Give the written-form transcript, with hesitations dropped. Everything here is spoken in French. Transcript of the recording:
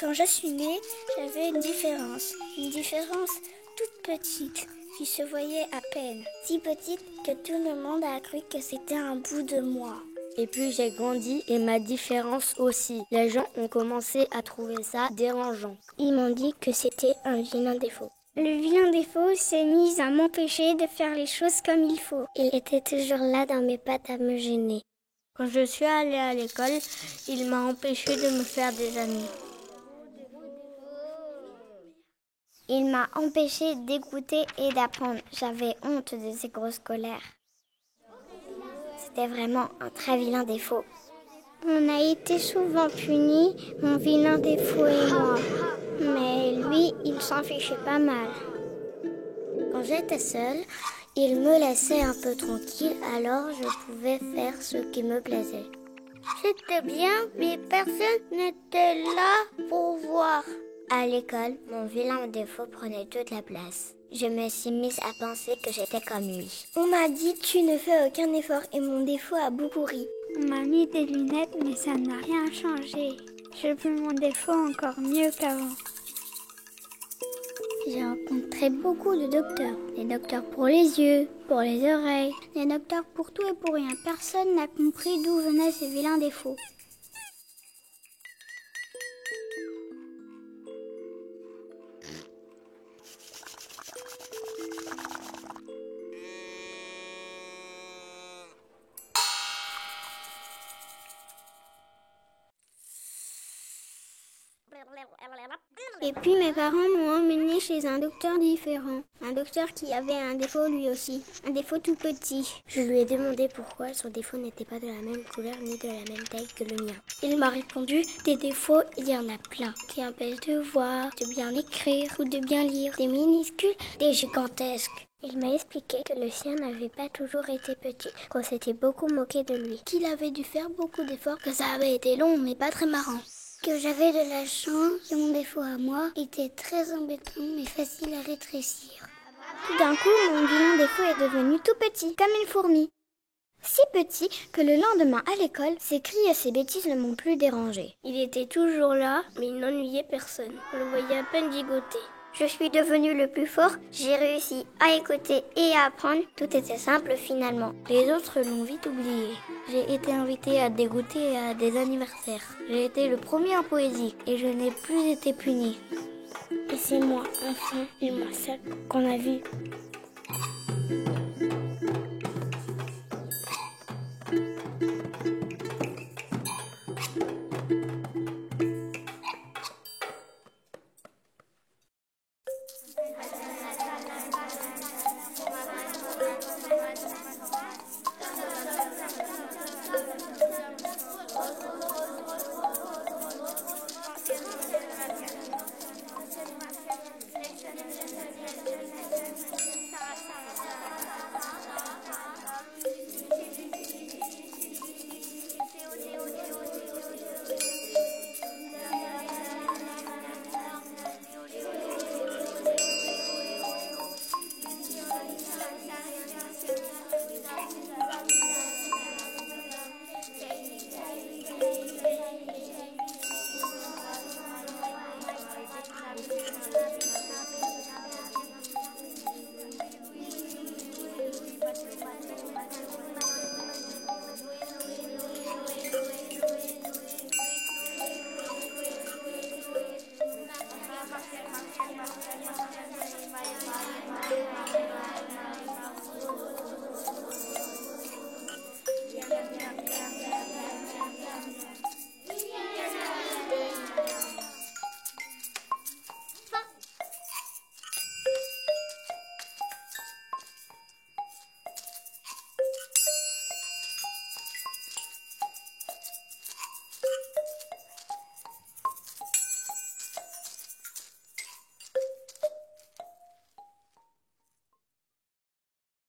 Quand je suis née, j'avais une différence toute petite, qui se voyait à peine, si petite que tout le monde a cru que c'était un bout de moi. Et puis j'ai grandi et ma différence aussi. Les gens ont commencé à trouver ça dérangeant. Ils m'ont dit que c'était un vilain défaut. Le vilain défaut s'est mis à m'empêcher de faire les choses comme il faut. Il était toujours là dans mes pattes à me gêner. Quand je suis allée à l'école, il m'a empêché de me faire des amis. Il m'a empêché d'écouter et d'apprendre. J'avais honte de ces grosses colères. C'était vraiment un très vilain défaut. On a été souvent punis, mon vilain défaut et moi. Mais lui, il s'en fichait pas mal. Quand j'étais seule, il me laissait un peu tranquille, alors je pouvais faire ce qui me plaisait. C'était bien, mais personne n'était là pour voir. À l'école, mon vilain défaut prenait toute la place. Je me suis mise à penser que j'étais comme lui. On m'a dit « tu ne fais aucun effort » et mon défaut a beaucoup ri. On m'a mis des lunettes, mais ça n'a rien changé. Je fais mon défaut encore mieux qu'avant. J'ai rencontré beaucoup de docteurs. Des docteurs pour les yeux, pour les oreilles, des docteurs pour tout et pour rien. Personne n'a compris d'où venaient ces vilains défauts. Et puis mes parents m'ont emmenée chez un docteur différent. Un docteur qui avait un défaut lui aussi. Un défaut tout petit. Je lui ai demandé pourquoi son défaut n'était pas de la même couleur ni de la même taille que le mien. Il m'a répondu, des défauts, il y en a plein. Qui empêchent de voir, de bien écrire ou de bien lire. Des minuscules, des gigantesques. Il m'a expliqué que le sien n'avait pas toujours été petit, qu'on s'était beaucoup moqué de lui, qu'il avait dû faire beaucoup d'efforts, que ça avait été long mais pas très marrant. Que j'avais de la chance, que mon défaut à moi était très embêtant mais facile à rétrécir. Tout d'un coup, mon vilain défaut est devenu tout petit, comme une fourmi. Si petit que le lendemain à l'école, ses cris et ses bêtises ne m'ont plus dérangé. Il était toujours là, mais il n'ennuyait personne. On le voyait à peine gigoter. Je suis devenue le plus fort, j'ai réussi à écouter et à apprendre. Tout était simple finalement. Les autres l'ont vite oublié. J'ai été invitée à des goûters et à des anniversaires. J'ai été le premier en poésie et je n'ai plus été punie. Et c'est moi, enfin, et moi seule, qu'on a vu.